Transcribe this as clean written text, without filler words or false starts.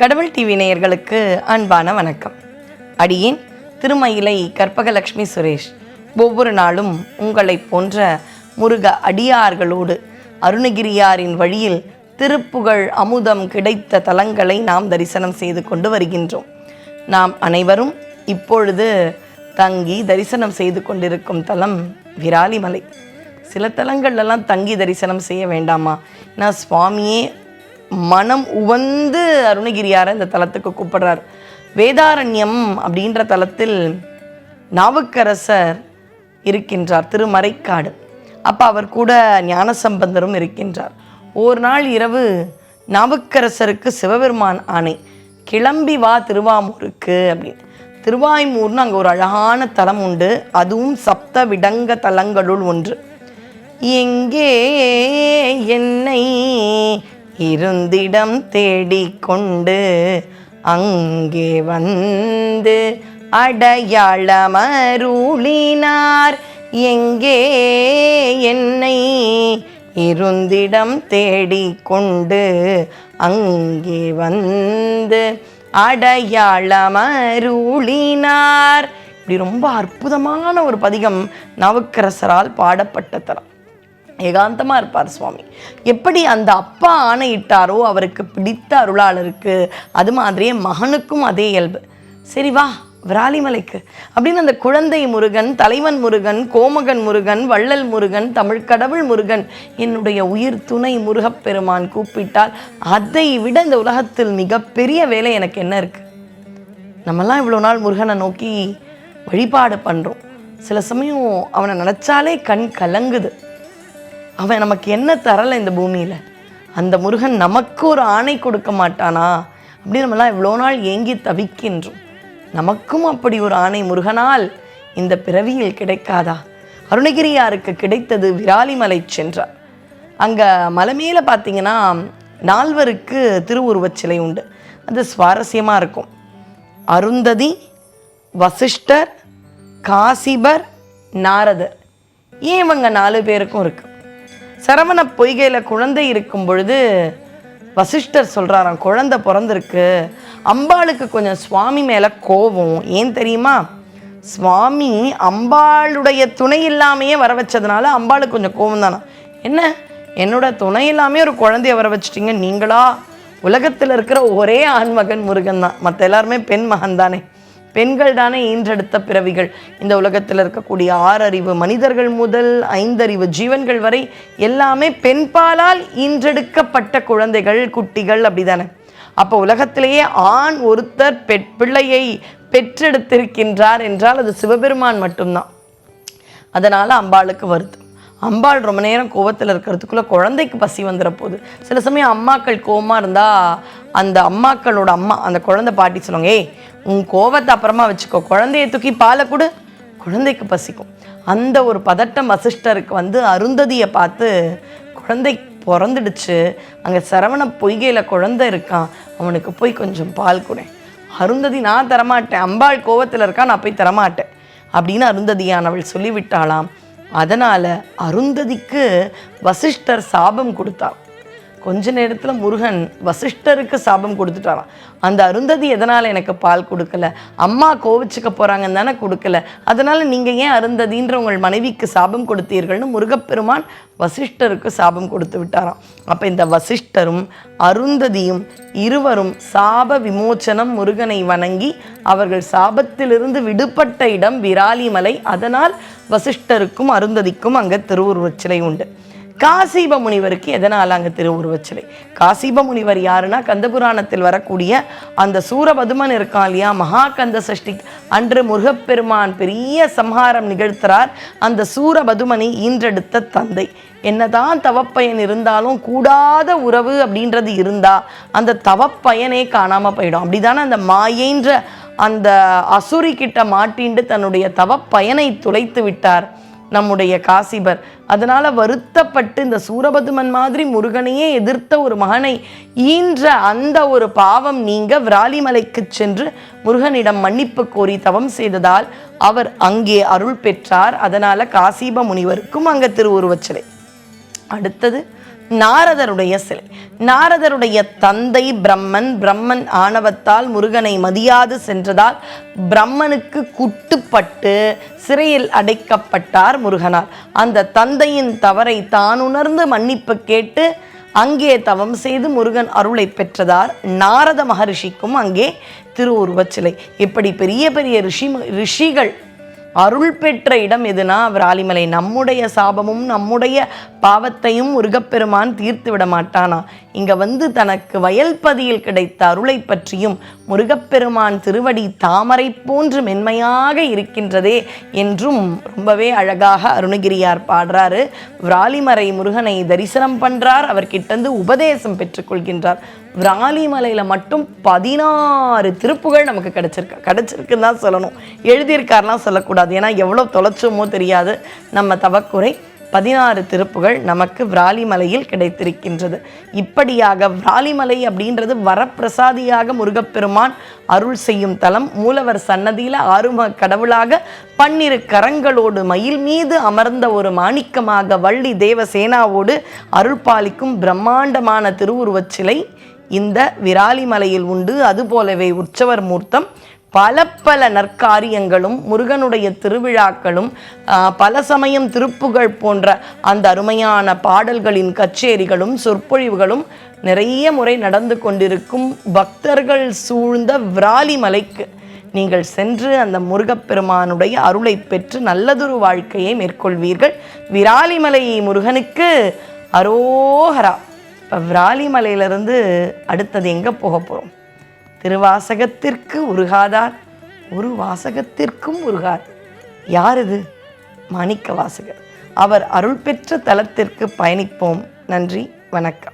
கடவுள் டிவி நேயர்களுக்கு அன்பான வணக்கம். அடியேன் திருமயிலை கற்பகலட்சுமி சுரேஷ். ஒவ்வொரு நாளும் உங்களை போன்ற முருக அடியார்களோடு அருணகிரியாரின் வழியில் திருப்புகழ் அமுதம் கிடைத்த தலங்களை நாம் தரிசனம் செய்து கொண்டு வருகின்றோம். நாம் அனைவரும் இப்பொழுது தங்கி தரிசனம் செய்து கொண்டிருக்கும் தலம் விராலிமலை. சில தலங்கள்லாம் தங்கி தரிசனம் செய்ய வேண்டாமா? நான் சுவாமியே மனம் உவந்து அருணகிரியாரை இந்த தலத்துக்கு கூப்பிடுறார். வேதாரண்யம் அப்படின்ற தலத்தில் நாவுக்கரசர் இருக்கின்றார், திருமறைக்காடு. அப்போ அவர் கூட ஞானசம்பந்தரும் இருக்கின்றார். ஒரு நாள் இரவு நாவுக்கரசருக்கு சிவபெருமான் ஆணை, கிளம்பி வா திருவாமூருக்கு அப்படின்னு. திருவாய்மூர்னு அங்கே ஒரு அழகான தலம் உண்டு, அதுவும் சப்த விடங்க தலங்களுள் ஒன்று. எங்கே என்னை இருந்திடம் தேடிக்கொண்டு அங்கே வந்து அடையாளமருளினார். எங்கே என்னை இருந்திடம் தேடிக்கொண்டு அங்கே வந்து அடையாளமருளினார். இப்படி ரொம்ப அற்புதமான ஒரு பதிகம் நாவுக்கரசரால் பாடப்பட்ட தலம். ஏகாந்தமாக இருப்பார் சுவாமி. எப்படி அந்த அப்பா ஆணையிட்டாரோ அவருக்கு பிடித்த அருளாளருக்கு, அது மாதிரியே மகனுக்கும் அதே இயல்பு. சரி வா விராலிமலைக்கு அப்படின்னு அந்த குழந்தை முருகன், தலைவன் முருகன், கோமகன் முருகன், வள்ளல் முருகன், தமிழ்கடவுள் முருகன், என்னுடைய உயிர் துணை முருகப்பெருமான் கூப்பிட்டால் அதை விட இந்த உலகத்தில் மிகப்பெரிய வேலை எனக்கு என்ன இருக்குது? நம்மெல்லாம் இவ்வளோ நாள் முருகனை நோக்கி வழிபாடு பண்ணுறோம். சில சமயம் அவனை நினச்சாலே கண் கலங்குது. அவன் நமக்கு என்ன தரலை இந்த பூமியில்? அந்த முருகன் நமக்கு ஒரு ஆணை கொடுக்க மாட்டானா அப்படின்னு நம்மளாம் இவ்வளோ நாள் ஏங்கி தவிக்கின்றோம். நமக்கும் அப்படி ஒரு ஆணை முருகனால் இந்த பிறவியில் கிடைக்காதா? அருணகிரியாருக்கு கிடைத்தது. விராலிமலை சென்றார். அங்கே மலை மேலே பார்த்தீங்கன்னா 4 திருவுருவச் சிலை உண்டு. அது சுவாரஸ்யமாக இருக்கும். அருந்ததி, வசிஷ்டர், காசிபர், நாரதர். ஏன் இவங்க 4 பேருக்கும் இருக்கு? சரவண பொய்கையில் குழந்தை இருக்கும் பொழுது வசிஷ்டர் சொல்கிறாராம், குழந்தை பிறந்திருக்கு. அம்பாளுக்கு கொஞ்சம் சுவாமி மேலே கோபம். ஏன் தெரியுமா? சுவாமி அம்பாளுடைய துணை இல்லாமையே வர வச்சதுனால அம்பாளுக்கு கொஞ்சம் கோபம் தானா. என்ன, என்னோட துணை இல்லாமே ஒரு குழந்தைய வர வச்சிட்டிங்க நீங்களா? உலகத்தில் இருக்கிற ஒரே ஆண்மகன் முருகன் தான், மற்ற எல்லாருமே பெண் மகன் தானே. பெண்கள் தானே ஈன்றெடுத்த பிறவிகள். இந்த உலகத்தில் இருக்கக்கூடிய 6 அறிவு மனிதர்கள் முதல் 5 அறிவு ஜீவன்கள் வரை எல்லாமே பெண்பாலால் ஈன்றெடுக்கப்பட்ட குழந்தைகள், குட்டிகள், அப்படிதானே. அப்போ உலகத்திலேயே ஆண் ஒருத்தர் பிள்ளையை பெற்றெடுத்திருக்கின்றார் என்றால் அது சிவபெருமான் மட்டும்தான். அதனால் அம்பாளுக்கு வருது. அம்பாள் ரொம்ப நேரம் கோபத்தில் இருக்கிறதுக்குள்ளே குழந்தைக்கு பசி வந்துட போகுது. சில சமயம் அம்மாக்கள் கோபமாக இருந்தால் அந்த அம்மாக்களோட அம்மா அந்த குழந்தை பாட்டி சொல்லுவாங்க, ஏய் உன் கோபத்தை அப்புறமா வச்சுக்கோ, குழந்தையை தூக்கி பாலை கொடு, குழந்தைக்கு பசிக்கும். அந்த ஒரு பதட்டம் வசிஷ்டருக்கு வந்து அருந்ததியை பார்த்து, குழந்தை பிறந்துடுச்சு, அங்கே சரவண பொய்கையில் குழந்தை இருக்கான், அவனுக்கு போய் கொஞ்சம் பால் கொடு. அருந்ததி, நான் தரமாட்டேன், அம்பாள் கோபத்தில் இருக்கா, நான் போய் தரமாட்டேன் அப்படின்னு அருந்ததியானவள் சொல்லிவிட்டாளாம். அதனால் அருந்ததிக்கு வசிஷ்டர் சாபம் கொடுத்தார். கொஞ்ச நேரத்தில் முருகன் வசிஷ்டருக்கு சாபம் கொடுத்துட்டாராம். அந்த அருந்ததி எதனால் எனக்கு பால் கொடுக்கல? அம்மா கோவிச்சுக்க போகிறாங்கன்னு தானே கொடுக்கல, அதனால் நீங்கள் ஏன் அருந்ததின்ற உங்கள் மனைவிக்கு சாபம் கொடுத்தீர்கள்னு முருகப்பெருமான் வசிஷ்டருக்கு சாபம் கொடுத்து விட்டாராம். அப்போ இந்த வசிஷ்டரும் அருந்ததியும் இருவரும் சாப விமோச்சனம் முருகனை வணங்கி அவர்கள் சாபத்திலிருந்து விடுபட்ட இடம் விராலிமலை. அதனால் வசிஷ்டருக்கும் அருந்ததிக்கும் அங்கே திருவுருவச் சிலை உண்டு. காசிப முனிவருக்கு எதனால் அங்கே திருவுருவச் சிலை? காசிப முனிவர் யாருன்னா, கந்தபுராணத்தில் வரக்கூடிய அந்த சூரபதுமன் இருக்கான் இல்லையா, மகாகந்த சஷ்டி அன்று முருகப்பெருமான் பெரிய சம்ஹாரம் நிகழ்த்துறார். அந்த சூரபதுமனை ஈன்றெடுத்த தந்தை. என்னதான் தவப்பயன் இருந்தாலும் கூடாத உறவு அப்படின்றது இருந்தா அந்த தவப்பயனே காணாமல் போயிடும். அப்படிதானே அந்த மாயைன்ற அந்த அசுரி கிட்ட மாட்டிண்டு தன்னுடைய தவப்பயனை துளைத்து விட்டார் நம்முடைய காசிபர். அதனால் வருத்தப்பட்டு இந்த சூரபதுமன் மாதிரி முருகனையே எதிர்த்த ஒரு மகனை ஈன்ற அந்த ஒரு பாவம் நீங்க விராலிமலைக்கு சென்று முருகனிடம் மன்னிப்பு கோரி தவம் செய்ததால் அவர் அங்கே அருள் பெற்றார். அதனால் காசிப முனிவருக்கும் அங்கே திருவுருவச் சிலை. அடுத்தது நாரதருடைய சிலை. நாரதருடைய தந்தை பிரம்மன். பிரம்மன் ஆணவத்தால் முருகனை மதியாது சென்றதால் பிரம்மனுக்கு குட்டுப்பட்டு சிறையில் அடைக்கப்பட்டார் முருகனார். அந்த தந்தையின் தவறை தான் உணர்ந்து மன்னிப்பு கேட்டு அங்கே தவம் செய்து முருகன் அருளை பெற்றதார். நாரத மகரிஷிக்கும் அங்கே திருவுருவச் சிலை. இப்படி பெரிய பெரிய ரிஷிகள் அருள் பெற்ற இடம் எதுனா விராலிமலை. நம்முடைய சாபமும் நம்முடைய பாவத்தையும் முருகப்பெருமான் தீர்த்து விட மாட்டானா? இங்கே வந்து தனக்கு வயல்பதியில் கிடைத்த அருளை பற்றியும் முருகப்பெருமான் திருவடி தாமரை போன்று மென்மையாக இருக்கின்றதே என்றும் ரொம்பவே அழகாக அருணகிரியார் பாடுறாரு. விராலிமலை முருகனை தரிசனம் பண்ணுறார், அவர்கிட்டருந்து உபதேசம் பெற்றுக்கொள்கின்றார். விராலிமலையில் மட்டும் 16 திருப்புகள் நமக்கு கிடைச்சிருக்குன்னு தான் சொல்லணும். எழுதியிருக்காருலாம் சொல்லக்கூடாது, ஏன்னா எவ்வளோ தொலைச்சோமோ தெரியாது. நம்ம தவக்குறை 16 திருப்புகள் நமக்கு விராலிமலையில் கிடைத்திருக்கின்றது. இப்படியாக விராலிமலை அப்படின்றது வரப்பிரசாதியாக முருகப்பெருமான் அருள் செய்யும் தலம். மூலவர் சன்னதியில் ஆறும கடவுளாக 12 கரங்களோடு மயில் மீது அமர்ந்த ஒரு மாணிக்கமாக வள்ளி தேவசேனாவோடு அருள் பாலிக்கும் பிரம்மாண்டமான திருவுருவச் சிலை இந்த விராலிமலையில் உண்டு. அதுபோலவே உற்சவர் மூர்த்தம் பல நற்காரியங்களும் முருகனுடைய திருவிழாக்களும் பல சமயம் திருப்புகழ் போன்ற அந்த அருமையான பாடல்களின் கச்சேரிகளும் சொற்பொழிவுகளும் நிறைய முறை நடந்து கொண்டிருக்கும் பக்தர்கள் சூழ்ந்த விராலிமலைக்கு நீங்கள் சென்று அந்த முருகப்பெருமானுடைய அருளை பெற்று நல்லதொரு வாழ்க்கையை மேற்கொள்வீர்கள். விராலிமலை முருகனுக்கு அரோஹரா. இப்போ விராலிமலையிலிருந்து அடுத்தது எங்கே போக போகிறோம்? திருவாசகத்திற்கு உருகாதார் ஒரு வாசகத்திற்கும் உருகார். யார் இது? மாணிக்க வாசகர். அவர் அருள் பெற்ற தலத்திற்கு பயணிப்போம். நன்றி, வணக்கம்.